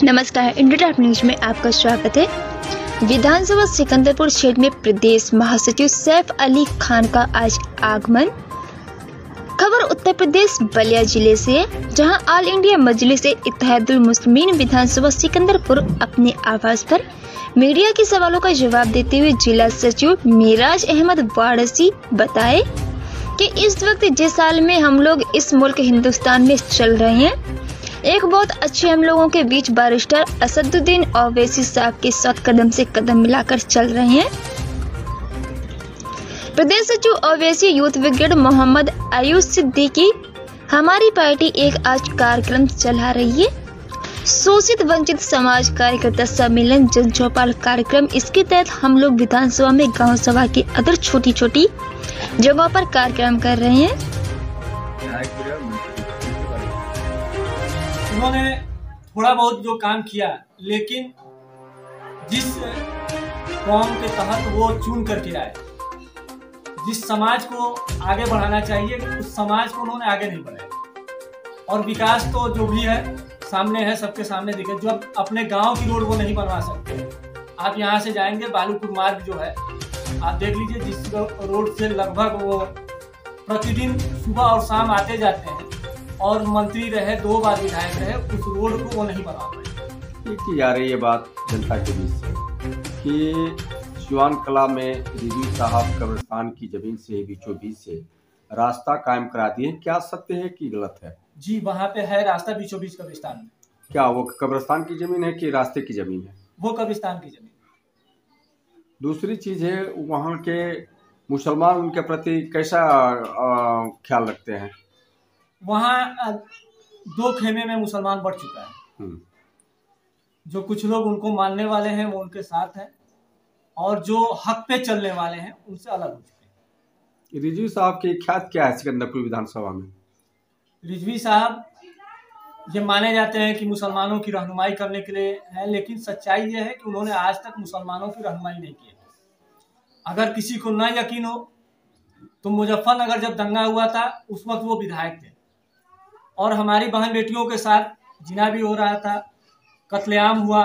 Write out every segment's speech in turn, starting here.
नमस्कार, India top news में आपका स्वागत है। विधानसभा सिकंदरपुर क्षेत्र में प्रदेश महासचिव सैफ अली खान का आज आगमन। खबर उत्तर प्रदेश बलिया जिले से है, जहां ऑल इंडिया मजलिस इत्तेहादुल मुस्लिमीन विधानसभा सिकंदरपुर अपने आवास पर मीडिया के सवालों का जवाब देते हुए जिला सचिव मिराज अहमद वारसी बताए कि इस वक्त जिस हाल में हम लोग इस मुल्क हिंदुस्तान में चल रहे हैं, एक बहुत अच्छे हम लोगों के बीच बैरिस्टर असदुद्दीन ओवैसी साहब के साथ कदम से कदम मिलाकर चल रहे हैं। प्रदेश सचिव ओवैसी यूथ ब्रिगेड मोहम्मद आयुष सिद्दीकी, हमारी पार्टी एक आज कार्यक्रम चला रही है, शोषित वंचित समाज कार्यकर्ता सम्मेलन जन चौपाल कार्यक्रम। इसके तहत हम लोग विधानसभा में गांव सभा के अदर छोटी छोटी जगहों पर कार्यक्रम कर रहे हैं। उन्होंने थोड़ा बहुत जो काम किया, लेकिन जिस कौम के तहत वो चुन करके आए, जिस समाज को आगे बढ़ाना चाहिए, उस समाज को उन्होंने आगे नहीं बढ़ाया। और विकास तो जो भी है सामने है, सबके सामने दिखे। जो अपने गांव की रोड वो नहीं बनवा सकते। आप यहाँ से जाएंगे, बालूपुर मार्ग जो है आप देख लीजिए, जिस रोड से लगभग वो प्रतिदिन सुबह और शाम आते जाते हैं, और मंत्री रहे, 2 बार विधायक रहे, उस रोड को वो नहीं बना पाए। ये की जा रही है बात जनता के बीच से कि सिवान कला में रिजवी साहब कब्रिस्तान की जमीन से बीचों बीच से रास्ता कायम करा दिए। क्या सत्य है कि गलत है? जी, वहाँ पे है रास्ता बीचों बीच कब्रिस्तान में। क्या वो कब्रिस्तान की जमीन है कि रास्ते की जमीन है? वो कब्रिस्तान की जमीन। दूसरी चीज है, वहाँ के मुसलमान उनके प्रति कैसा ख्याल रखते हैं? वहाँ 2 खेमे में मुसलमान बढ़ चुका है। जो कुछ लोग उनको मानने वाले हैं वो उनके साथ हैं, और जो हक पे चलने वाले हैं उनसे अलग हो चुके हैं। रिजवी साहब की ख्यात क्या है सिकंदरपुर विधानसभा में? रिजवी साहब ये माने जाते हैं कि मुसलमानों की रहनुमाई करने के लिए है, लेकिन सच्चाई ये है कि उन्होंने आज तक मुसलमानों की रहनुमाई नहीं की। अगर किसी को ना यकीन हो तो मुजफ्फरनगर जब दंगा हुआ था, उस वक्त वो विधायक थे, और हमारी बहन बेटियों के साथ जिना भी हो रहा था, कत्लेआम हुआ,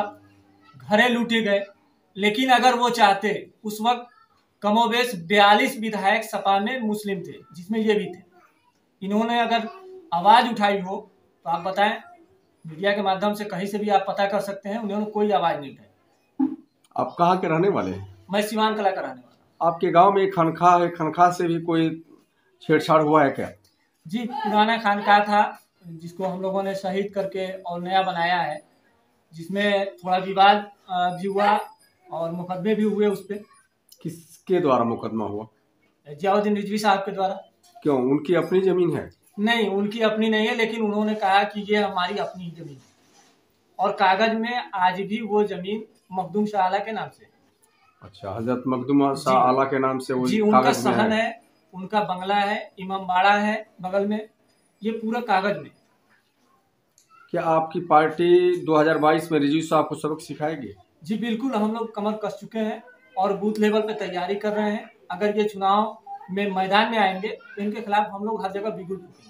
घरे लूटे गए। लेकिन अगर वो चाहते, उस वक्त कमोबेश 42 विधायक सपा में मुस्लिम थे, जिसमें ये भी थे। इन्होंने अगर आवाज उठाई हो तो आप बताएं, मीडिया के माध्यम से कहीं से भी आप पता कर सकते हैं, उन्होंने कोई आवाज नहीं उठाई। आप कहाँ के रहने वाले हैं? मैं सिवान कला का रहने वाला। आपके गांव में एक खानखा है, खानखा से भी कोई छेड़छाड़ हुआ है क्या? जी, पुराना खानका था जिसको हम लोगों ने शहीद करके और नया बनाया है, जिसमें थोड़ा विवाद भी हुआ और मुकदमे भी हुए उस पर। किसके द्वारा मुकदमा हुआ? जियाउद्दीन रिजवी साहब के द्वारा। क्यों, उनकी अपनी जमीन है? नहीं, उनकी अपनी नहीं है, लेकिन उन्होंने कहा कि ये हमारी अपनी जमीन है, और कागज में आज भी वो जमीन मखदूम शाह आला के नाम से। अच्छा, हजरत मखदूम शाह आला के नाम से वो जी, उनका सहन है, उनका बंगला है, इमामबाड़ा है बगल में, ये पूरा कागज में। क्या आपकी पार्टी 2022 में रिजवी साहब को सबक सिखाएगी? जी बिल्कुल, हम लोग कमर कस चुके हैं और बूथ लेवल पे तैयारी कर रहे हैं। अगर ये चुनाव में मैदान में आएंगे तो इनके खिलाफ हम लोग हर जगह बिगुल फूकेंगे।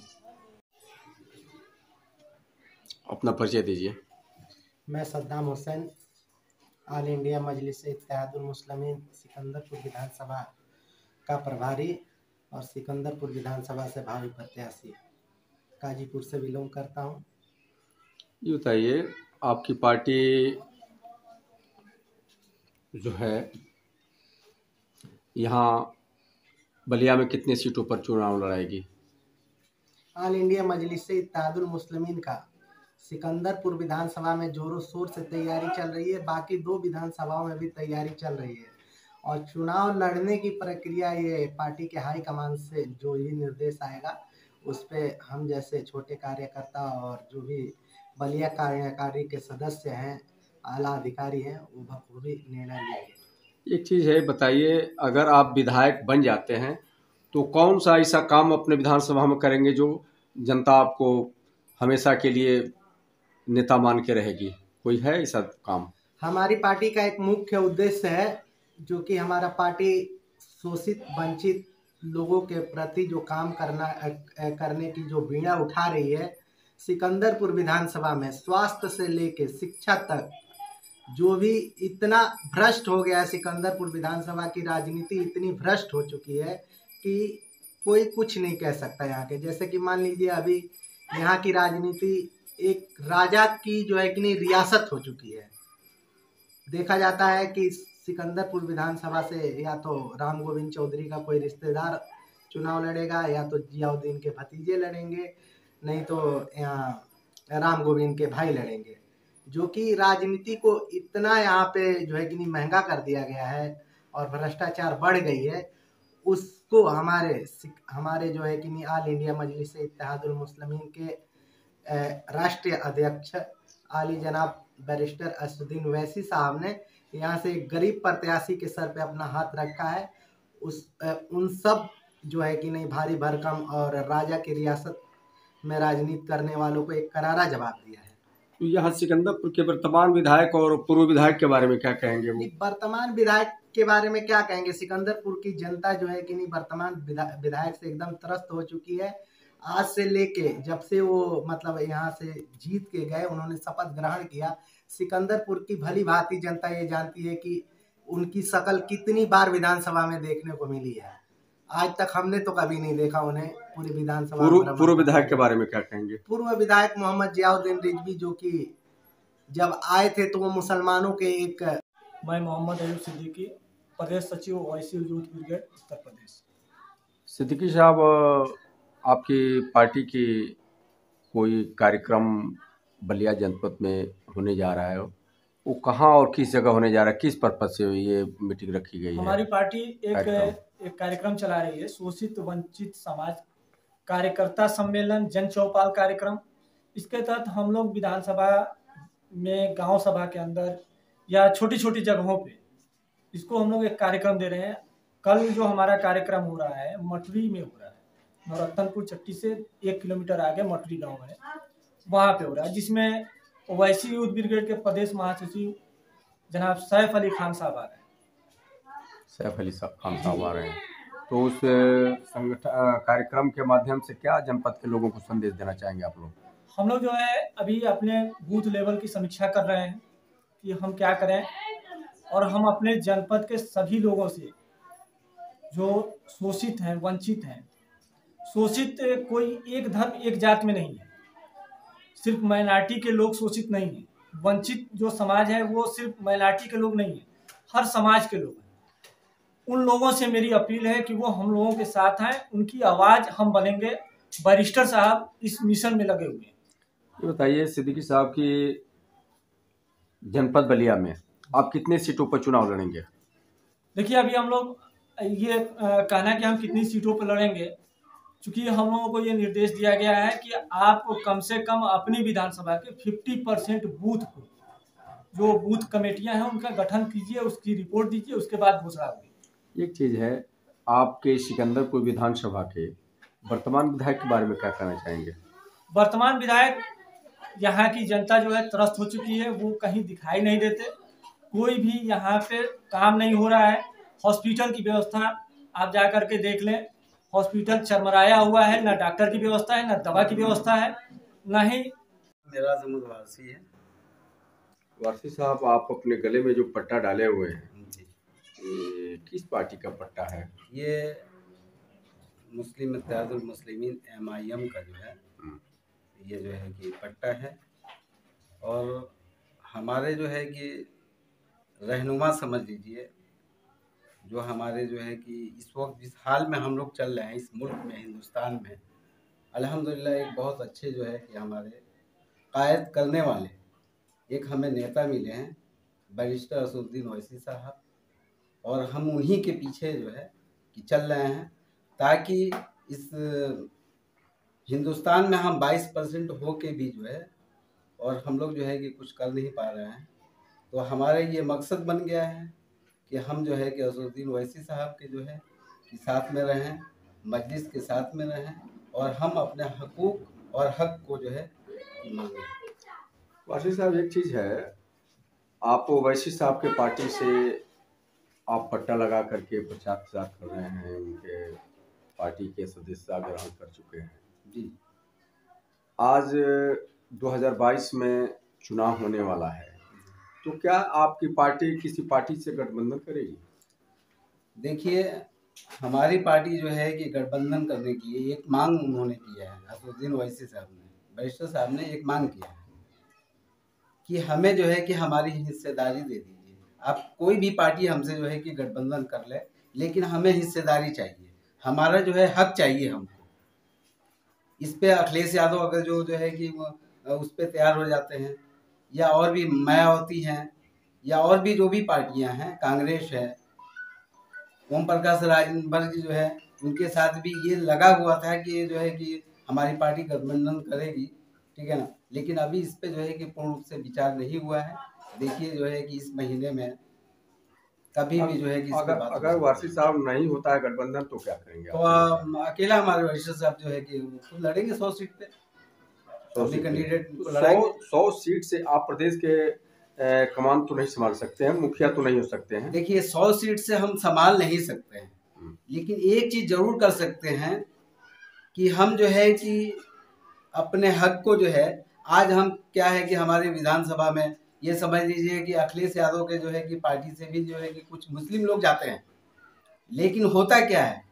अपना परिचय दीजिए। मैं सद्दाम हुसैन, ऑल इंडिया मजलिस इत्तेहादुल मुस्लिमीन सिकंदरपुर विधानसभा का प्रभारी और सिकंदरपुर विधानसभा से भावी प्रत्याशी गाजीपुर से बिलोंग करता हूं। ये बताइए, आपकी पार्टी जो है यहाँ बलिया में कितने सीटों पर चुनाव लड़ाएगी? ऑल इंडिया मजलिस इत्तेहादुल मुस्लिमीन का सिकंदरपुर विधानसभा में जोरों शोर से तैयारी चल रही है। बाकी 2 विधानसभाओं में भी तैयारी चल रही है, और चुनाव लड़ने की प्रक्रिया ये पार्टी के हाई कमान से जो भी निर्देश आएगा उस पे हम जैसे छोटे कार्यकर्ता और जो भी बलिया कार्यकारी के सदस्य हैं, आला अधिकारी हैं, वो भी निर्णय लेंगे। एक चीज़ है, बताइए, अगर आप विधायक बन जाते हैं तो कौन सा ऐसा काम अपने विधानसभा में करेंगे जो जनता आपको हमेशा के लिए नेता मान के रहेगी? कोई है ऐसा काम? हमारी पार्टी का एक मुख्य उद्देश्य है, जो कि हमारा पार्टी शोषित वंचित लोगों के प्रति जो काम करने की जो बीड़ा उठा रही है, सिकंदरपुर विधानसभा में स्वास्थ्य से लेके शिक्षा तक जो भी इतना भ्रष्ट हो गया है, सिकंदरपुर विधानसभा की राजनीति इतनी भ्रष्ट हो चुकी है कि कोई कुछ नहीं कह सकता यहाँ के। जैसे कि मान लीजिए अभी यहाँ की राजनीति एक राजा की जो है कि नहीं रियासत हो चुकी है। देखा जाता है कि सिकंदरपुर विधानसभा से या तो राम गोविंद चौधरी का कोई रिश्तेदार चुनाव लड़ेगा, या तो जियाउद्दीन के भतीजे लड़ेंगे, नहीं तो यहाँ राम गोविंद के भाई लड़ेंगे। जो कि राजनीति को इतना यहाँ पे जो है कि नहीं महंगा कर दिया गया है और भ्रष्टाचार बढ़ गई है, उसको हमारे जो है कि नहीं ऑल इंडिया मजलिस इत्तेहादुल मुस्लिमीन के राष्ट्रीय अध्यक्ष आली जनाब बैरिस्टर असदुद्दीन ओवैसी साहब ने यहाँ से एक गरीब प्रत्याशी के सर पे अपना हाथ रखा है। उन सब जो है कि नहीं भारी भरकम और राजा की रियासत में राजनीति करने वालों को एक करारा जवाब दिया है। तो यहाँ सिकंदरपुर के वर्तमान विधायक और पूर्व विधायक के बारे में क्या कहेंगे वो? वर्तमान विधायक के बारे में क्या कहेंगे, सिकंदरपुर की जनता जो है कि नहीं वर्तमान विधायक से एकदम त्रस्त हो चुकी है। आज से लेके जब से वो मतलब यहाँ से जीत के गए, उन्होंने शपथ ग्रहण किया, सिकंदरपुर की भली भांति जनता ये जानती है कि उनकी शक्ल कितनी बार विधानसभा में देखने को मिली है। आज तक हमने तो कभी नहीं देखा उन्हें पूरी विधानसभा। पूर्व विधायक के बारे में क्या कहेंगे? पूर्व विधायक मोहम्मद जियाउद्दीन रिजवी, जो कि जब आए थे तो वो मुसलमानों के एक। मैं मोहम्मद अयूब सिद्दीकी, प्रदेश सचिव ओवैसी यूथ ब्रिगेड उत्तर प्रदेश। सिद्दीकी साहब, आपकी पार्टी की कोई कार्यक्रम बलिया जनपद में होने जा रहा है, वो कहाँ और किस जगह होने जा रहा है? किस पर्पज से ये मीटिंग रखी गई है? हमारी पार्टी एक कार्यक्रम चला रही है, शोषित वंचित समाज कार्यकर्ता सम्मेलन जन चौपाल कार्यक्रम। इसके तहत हम लोग विधानसभा में गांव सभा के अंदर या छोटी छोटी जगहों पे इसको हम लोग एक कार्यक्रम दे रहे हैं। कल जो हमारा कार्यक्रम हो रहा है मटरी में हो रहा है, नौरत्नपुर चट्टी से 1 किलोमीटर आगे मटरी गांव है, वहाँ पे हो रहा है, जिसमें ओवैसी यूथ ब्रिगेड के प्रदेश महासचिव जनाब सैफ अली खान साहब आ रहे हैं। सैफ अली खान साहब आ रहे हैं, तो उस संगठन कार्यक्रम के माध्यम से क्या जनपद के लोगों को संदेश देना चाहेंगे आप लोग? हम लोग जो है अभी अपने बूथ लेवल की समीक्षा कर रहे हैं कि हम क्या करें, और हम अपने जनपद के सभी लोगों से जो शोषित हैं, वंचित हैं, शोषित कोई एक धर्म एक जात में नहीं है, सिर्फ माइनॉरिटी के लोग शोषित नहीं हैं। वंचित जो समाज है वो सिर्फ माइनॉरिटी के लोग नहीं है, हर समाज के लोग हैं। उन लोगों से मेरी अपील है कि वो हम लोगों के साथ हैं, उनकी आवाज़ हम बनेंगे। बैरिस्टर साहब इस मिशन में लगे हुए हैं। ये बताइए सिद्दीकी साहब की जनपद बलिया में आप कितने सीटों पर चुनाव लड़ेंगे? देखिए, अभी हम लोग ये कहना कि हम कितनी सीटों पर लड़ेंगे, क्योंकि हम लोगों को ये निर्देश दिया गया है कि आप कम से कम अपनी विधानसभा के 50% बूथ को, जो बूथ कमेटियां हैं उनका गठन कीजिए, उसकी रिपोर्ट दीजिए, उसके बाद घोषणा होगी। एक चीज़ है, आपके सिकंदरपुर विधानसभा के वर्तमान विधायक के बारे में क्या कहना चाहेंगे? वर्तमान विधायक, यहाँ की जनता जो है त्रस्त हो चुकी है, वो कहीं दिखाई नहीं देते, कोई भी यहाँ पे काम नहीं हो रहा है। हॉस्पिटल की व्यवस्था आप जा करके देख लें, हॉस्पिटल चरमराया हुआ है, ना डॉक्टर की व्यवस्था है, ना दवा की व्यवस्था है, ना ही। मेरा जमुद वारसी है। वारसी साहब, आप अपने गले में जो पट्टा डाले हुए हैं, जी, ये किस पार्टी का पट्टा है? ये मुस्लिम इत्तेहादुल मुस्लिमीन MIM का जो है ये जो है कि पट्टा है, और हमारे जो है कि रहनुमा समझ लीजिए, जो हमारे जो है कि इस वक्त जिस हाल में हम लोग चल रहे हैं इस मुल्क में, हिंदुस्तान में, अल्हम्दुलिल्लाह एक बहुत अच्छे जो है कि हमारे कायद करने वाले एक हमें नेता मिले हैं, बैरिस्टर असदुद्दीन ओवैसी साहब, और हम उन्हीं के पीछे जो है कि चल रहे हैं, ताकि इस हिंदुस्तान में हम 22% हो के भी जो है और हम लोग जो है कि कुछ कर नहीं पा रहे हैं। तो हमारे ये मकसद बन गया है कि हम जो है कि असदुद्दीन ओवैसी साहब के जो है कि साथ में रहें, मजलिस के साथ में रहें, और हम अपने हकूक़ और हक को जो है कि मांगें। वारसी साहब, एक चीज़ है, आप ओवैसी साहब के पार्टी से आप पट्टा लगा करके प्रचार प्रसार कर रहे हैं, उनके पार्टी के सदस्यता ग्रहण कर चुके हैं जी। आज 2022 में चुनाव होने वाला है, तो क्या आपकी पार्टी किसी पार्टी से गठबंधन करेगी? देखिए, हमारी पार्टी जो है कि गठबंधन करने की एक मांग उन्होंने किया है। असदुद्दीन ओवैसी साहब ने, बैरिस्टर साहब ने एक मांग किया है कि हमें जो है कि हमारी हिस्सेदारी दे दीजिए। आप कोई भी पार्टी हमसे जो है कि गठबंधन कर ले, लेकिन हमें हिस्सेदारी चाहिए, हमारा जो है हक चाहिए हमको। इस पे अखिलेश यादव अगर जो है कि उस पे तैयार हो जाते हैं, या और भी मायावती हैं, या और भी जो भी पार्टियां हैं, कांग्रेस है, ओम प्रकाश राजभर जी जो है, उनके साथ भी ये लगा हुआ था कि ये जो है कि हमारी पार्टी गठबंधन करेगी, ठीक है ना। लेकिन अभी इस पे जो है कि पूर्ण रूप से विचार नहीं हुआ है। देखिए जो है कि इस महीने में कभी भी जो है कि अगर वारसी साहब नहीं होता है गठबंधन तो क्या करेंगे? तो अकेला हमारे वरिष्ठ साहब जो है कि खुद लड़ेंगे 100 सीट पे, अपने कैंडिडेट को लड़ाएंगे। 100 सीट से आप प्रदेश के कमान तो नहीं संभाल सकते हैं, मुखिया तो नहीं हो सकते हैं। देखिए 100 सीट से हम संभाल नहीं सकते हैं, लेकिन एक चीज जरूर कर सकते हैं कि हम जो है कि अपने हक को जो है, आज हम क्या है कि हमारे विधानसभा में ये समझ लीजिए कि अखिलेश यादव के जो है कि पार्टी से भी जो है कि कुछ मुस्लिम लोग जाते हैं, लेकिन होता क्या है,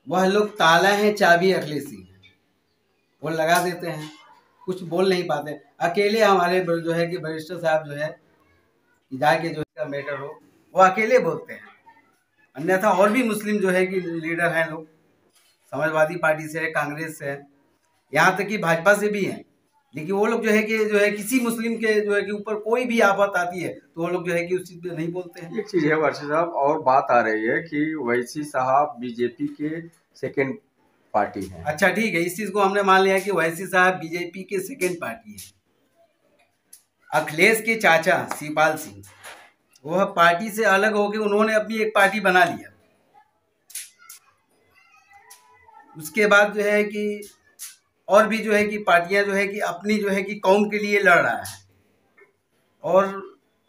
वह लोग ताला है चाबी अखिलेशी है, वो लगा देते हैं, कुछ बोल नहीं पाते। अकेले हमारे जो है कि बैरिस्टर साहब जो है जाके जो इसका मैटर हो वो अकेले बोलते हैं, अन्यथा और भी मुस्लिम जो है कि लीडर हैं लोग, समाजवादी पार्टी से है, कांग्रेस से है, यहाँ तक कि भाजपा से भी हैं, लेकिन वो लोग जो है किसी मुस्लिम के जो है कि ऊपर कोई भी आफत आती है तो वो लोग जो है कि उस चीज पे नहीं बोलते हैं। एक चीज है वारसी साहब, और बात आ रही है कि ओवैसी साहब बीजेपी के सेकेंड पार्टी है। अच्छा ठीक है, इस चीज को हमने मान लिया कि ओवैसी साहब बीजेपी के सेकेंड पार्टी है। अखिलेश के चाचा शिवपाल सिंह वह पार्टी से अलग होकर उन्होंने अपनी एक पार्टी बना लिया। उसके बाद जो है कि और भी जो है कि पार्टियां जो है कि अपनी जो है कि कौम के लिए लड़ रहा है, और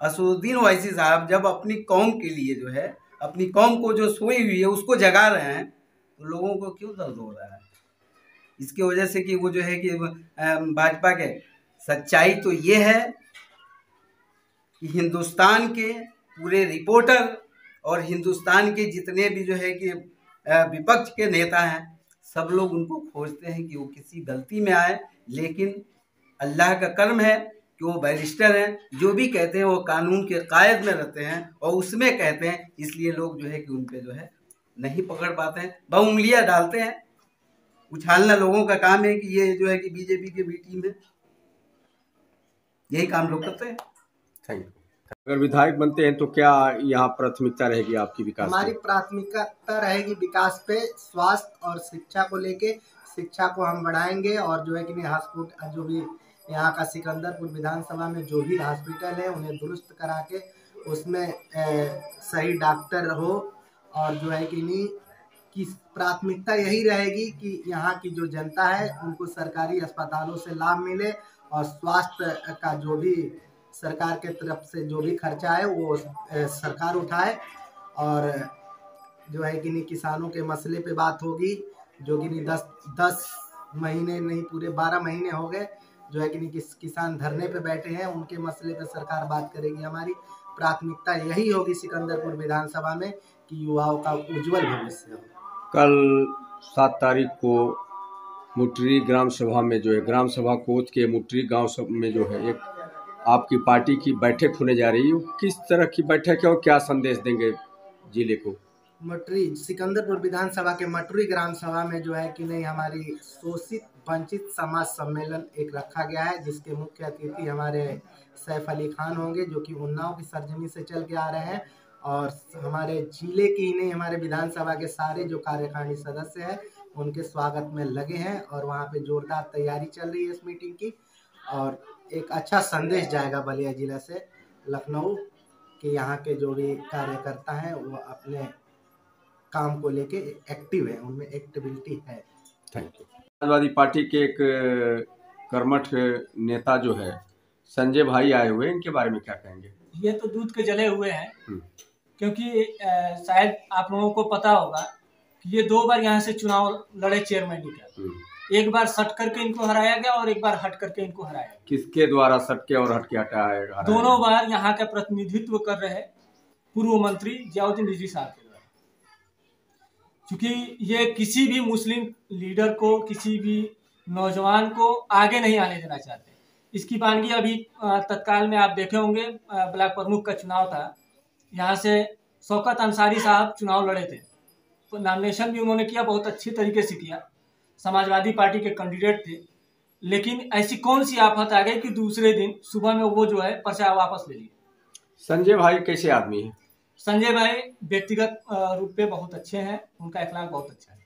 असदुद्दीन ओवैसी साहब जब अपनी कौम के लिए जो है, अपनी कौम को जो सोई हुई है उसको जगा रहे हैं, तो लोगों को क्यों दर्द हो रहा है? इसकी वजह से कि वो जो है कि भाजपा के सच्चाई तो ये है कि हिंदुस्तान के पूरे रिपोर्टर और हिंदुस्तान के जितने भी जो है कि विपक्ष के नेता हैं, सब लोग उनको खोजते हैं कि वो किसी गलती में आए, लेकिन अल्लाह का कर्म है कि वो बैरिस्टर हैं, जो भी कहते हैं वो कानून के कायद में रहते हैं और उसमें कहते हैं, इसलिए लोग जो है कि उन पे जो है नहीं पकड़ पाते हैं, बहुंगलियां डालते हैं, उछालना लोगों का काम है कि ये जो है कि बीजेपी की भी टीम है, यही काम लोग करते हैं। Thank you. अगर विधायक बनते हैं तो क्या यहाँ प्राथमिकता रहेगी आपकी विकास? हमारी प्राथमिकता रहेगी विकास पे, स्वास्थ्य और शिक्षा को लेके। शिक्षा को हम बढ़ाएंगे और जो है कि हॉस्पिटल, जो भी यहाँ का सिकंदरपुर विधानसभा में जो भी हॉस्पिटल है उन्हें दुरुस्त करा के उसमें सही डॉक्टर हो, और जो है कि नहीं की प्राथमिकता यही रहेगी कि यहाँ की जो जनता है उनको सरकारी अस्पतालों से लाभ मिले, और स्वास्थ्य का जो भी सरकार के तरफ से जो भी खर्चा है वो सरकार उठाए। और जो है कि नहीं किसानों के मसले पे बात होगी, जो कि नहीं 10 महीने नहीं पूरे 12 महीने हो गए जो है कि नहीं किसान धरने पे बैठे हैं, उनके मसले पे सरकार बात करेगी। हमारी प्राथमिकता यही होगी सिकंदरपुर विधानसभा में कि युवाओं का उज्जवल भविष्य हो। कल 7 तारीख को मुटरी ग्राम सभा में जो है, ग्राम सभा कोत के मुटरी गांव में जो है एक आपकी पार्टी की बैठक होने जा रही है, किस तरह की बैठक है और क्या संदेश देंगे जिले को? मटरी सिकंदरपुर विधानसभा के मटरी ग्राम सभा में जो है कि नहीं हमारी शोषित वंचित समाज सम्मेलन एक रखा गया है, जिसके मुख्य अतिथि हमारे सैफ अली खान होंगे, जो कि उन्नाव की सरजमी से चल के आ रहे हैं, और हमारे जिले की ही नहीं हमारे विधानसभा के सारे जो कार्यकारिणी सदस्य हैं उनके स्वागत में लगे हैं, और वहाँ पे जोरदार तैयारी चल रही है इस मीटिंग की, और एक अच्छा संदेश जाएगा बलिया जिला से लखनऊ कि यहाँ के जो भी कार्यकर्ता हैं वो अपने काम को लेके एक्टिव है, उनमें एक्टिविटी है। Thank you. समाजवादी पार्टी के एक कर्मठ नेता जो है संजय भाई आए हुए, इनके बारे में क्या कहेंगे? ये तो दूध के जले हुए हैं, क्योंकि शायद आप लोगों को पता होगा कि ये 2 बार यहाँ से चुनाव लड़े चेयरमैन का, एक बार सट करके इनको हराया गया और एक बार हट करके इनको हराया गया। किसके द्वारा सटके और हटके हटाया गया? दोनों बार यहाँ का प्रतिनिधित्व कर रहे पूर्व मंत्री जियाउद्दीन रिजवी साहब के द्वारा। क्योंकि ये किसी भी मुस्लिम लीडर को, किसी भी नौजवान को आगे नहीं आने देना चाहते। इसकी बानगी अभी तत्काल में आप देखे होंगे, ब्लॉक प्रमुख का चुनाव था, यहाँ से शौकत अंसारी साहब चुनाव लड़े थे, तो नॉमिनेशन भी उन्होंने किया, बहुत अच्छी तरीके से किया, समाजवादी पार्टी के कैंडिडेट थे। लेकिन ऐसी कौन सी आफत आ गई कि दूसरे दिन सुबह में वो जो है पर्चा वापस ले लिया। संजय भाई कैसे आदमी है? संजय भाई व्यक्तिगत रूप पे बहुत अच्छे हैं, उनका अखलाक बहुत अच्छा है।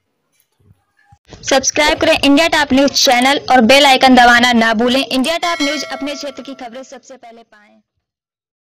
सब्सक्राइब करें इंडिया टॉप न्यूज चैनल और बेल आइकन दबाना ना भूलें। इंडिया टॉप न्यूज अपने क्षेत्र की खबरें सबसे पहले पाएं।